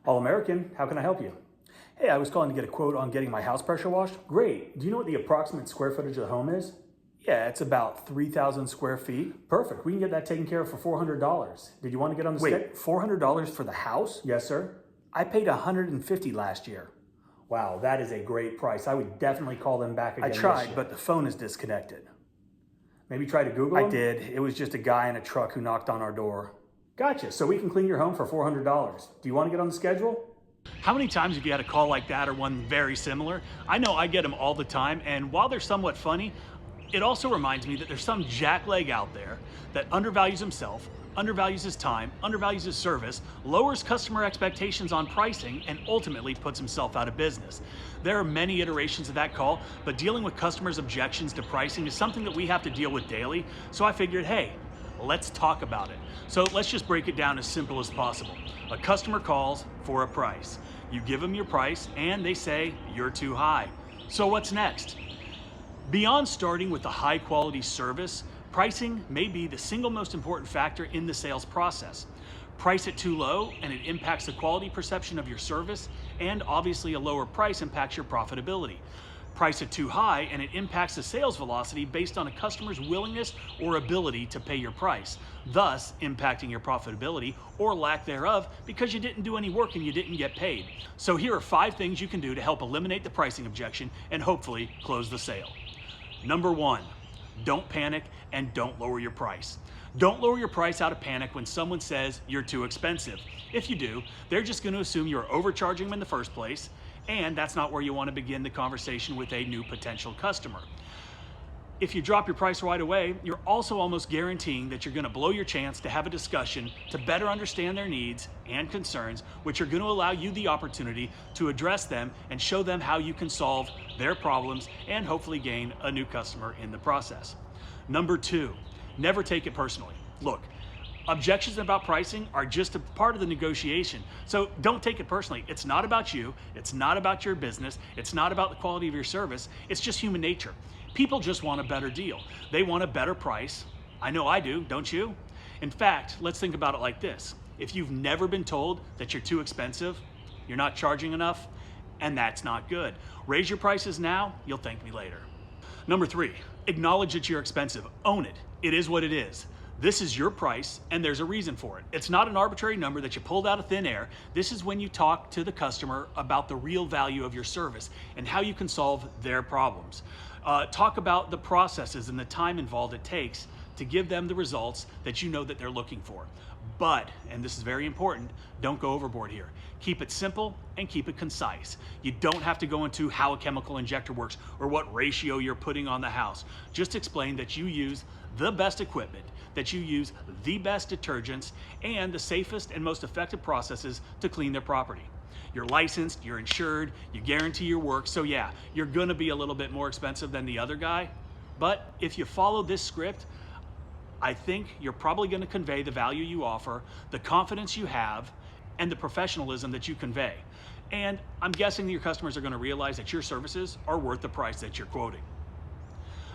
All-American, how can I help you? Hey, I was calling to get a quote on getting my house pressure washed. Great. Do you know what the approximate square footage of the home is? Yeah, it's about 3,000 square feet. Perfect. We can get that taken care of for $400. Did you want to get on the Wait, $400 for the house? Yes, sir. I paid $150 last year. Wow, that is a great price. I would definitely call them back again. I tried, but the phone is disconnected. Maybe try to Google I them? did. It was just a guy in a truck who knocked on our door. Gotcha. So we can clean your home for $400. Do you want to get on the schedule? How many times have you had a call like that or one very similar? I know I get them all the time, and while they're somewhat funny, it also reminds me that there's some jackleg out there that undervalues himself, undervalues his time, undervalues his service, lowers customer expectations on pricing, and ultimately puts himself out of business. There are many iterations of that call, but dealing with customers' objections to pricing is something that we have to deal with daily, so I figured, hey, let's talk about it. So let's just break it down as simple as possible. A customer calls for a price. You give them your price and they say you're too high. So what's next? Beyond starting with the high quality service, pricing may be the single most important factor in the sales process. Price it too low and it impacts the quality perception of your service, and obviously a lower price impacts your profitability. Price it too high and it impacts the sales velocity based on a customer's willingness or ability to pay your price, thus impacting your profitability or lack thereof because you didn't do any work and you didn't get paid. So here are 5 things you can do to help eliminate the pricing objection and hopefully close the sale. Number 1, don't panic and don't lower your price. Don't lower your price out of panic when someone says you're too expensive. If you do, they're just going to assume you're overcharging them in the first place, and that's not where you want to begin the conversation with a new potential customer. If you drop your price right away, you're also almost guaranteeing that you're going to blow your chance to have a discussion to better understand their needs and concerns, which are going to allow you the opportunity to address them and show them how you can solve their problems and hopefully gain a new customer in the process. Number 2, never take it personally. Look, objections about pricing are just a part of the negotiation, so don't take it personally. It's not about you, it's not about your business, it's not about the quality of your service, it's just human nature. People just want a better deal. They want a better price. I know I do, don't you? In fact, let's think about it like this. If you've never been told that you're too expensive, you're not charging enough, and that's not good. Raise your prices now, you'll thank me later. Number 3, acknowledge that you're expensive. Own it. It is what it is. This is your price and there's a reason for it. It's not an arbitrary number that you pulled out of thin air. This is when you talk to the customer about the real value of your service and how you can solve their problems. Talk about the processes and the time involved it takes to give them the results that you know that they're looking for. But, and this is very important, don't go overboard here. Keep it simple and keep it concise. You don't have to go into how a chemical injector works or what ratio you're putting on the house. Just explain that you use the best equipment, that you use the best detergents, and the safest and most effective processes to clean their property. You're licensed, you're insured, you guarantee your work, so yeah, you're gonna be a little bit more expensive than the other guy, but if you follow this script, I think you're probably gonna convey the value you offer, the confidence you have, and the professionalism that you convey. And I'm guessing that your customers are gonna realize that your services are worth the price that you're quoting.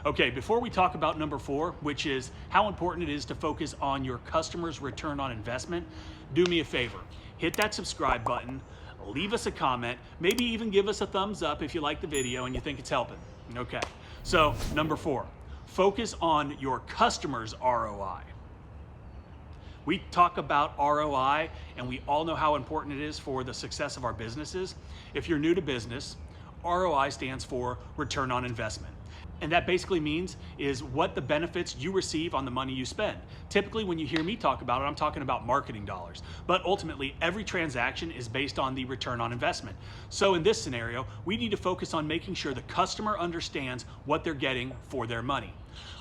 Okay, before we talk about number 4, which is how important it is to focus on your customer's return on investment, do me a favor. Hit that subscribe button, leave us a comment, maybe even give us a thumbs up if you like the video and you think it's helping. Okay, so number 4, focus on your customer's ROI. We talk about ROI and we all know how important it is for the success of our businesses. If you're new to business, ROI stands for return on investment. And that basically means is what the benefits you receive on the money you spend. Typically when you hear me talk about it, I'm talking about marketing dollars. But ultimately every transaction is based on the return on investment. So in this scenario, we need to focus on making sure the customer understands what they're getting for their money.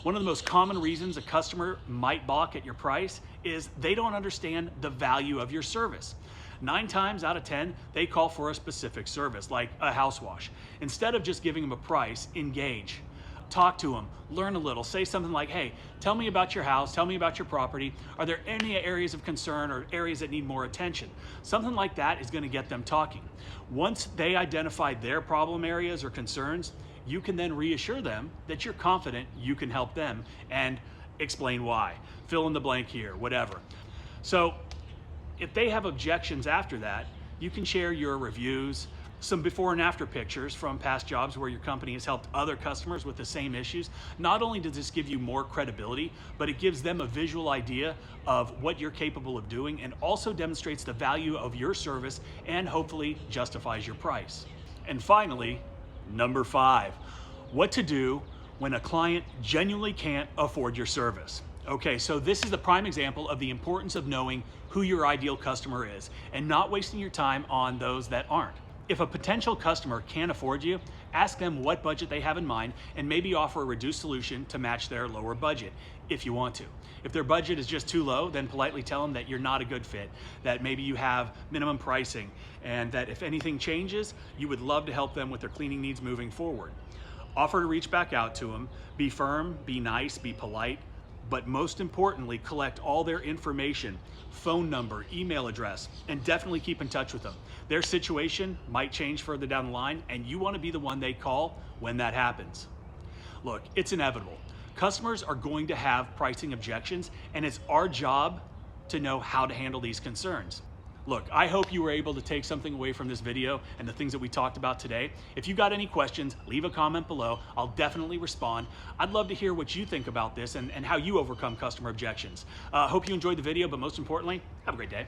One of the most common reasons a customer might balk at your price is they don't understand the value of your service. 9 times out of 10, they call for a specific service, like a house wash. Instead of just giving them a price, engage. Talk to them, learn a little, say something like, hey, tell me about your house, tell me about your property. Are there any areas of concern or areas that need more attention? Something like that is going to get them talking. Once they identify their problem areas or concerns, you can then reassure them that you're confident you can help them and explain why. Fill in the blank here, whatever. So if they have objections after that, You can share your reviews, some before and after pictures from past jobs where your company has helped other customers with the same issues. Not only does this give you more credibility, but it gives them a visual idea of what you're capable of doing and also demonstrates the value of your service and hopefully justifies your price. And finally, number 5, what to do when a client genuinely can't afford your service. Okay, so this is the prime example of the importance of knowing who your ideal customer is and not wasting your time on those that aren't. If a potential customer can't afford you, ask them what budget they have in mind and maybe offer a reduced solution to match their lower budget if you want to. If their budget is just too low, then politely tell them that you're not a good fit, that maybe you have minimum pricing, and that if anything changes, you would love to help them with their cleaning needs moving forward. Offer to reach back out to them, be firm, be nice, be polite, but most importantly, collect all their information, phone number, email address, and definitely keep in touch with them. Their situation might change further down the line, and you want to be the one they call when that happens. Look, it's inevitable. Customers are going to have pricing objections, and it's our job to know how to handle these concerns. Look, I hope you were able to take something away from this video and the things that we talked about today. If you got any questions, leave a comment below. I'll definitely respond. I'd love to hear what you think about this and how you overcome customer objections. Hope you enjoyed the video, but most importantly, have a great day.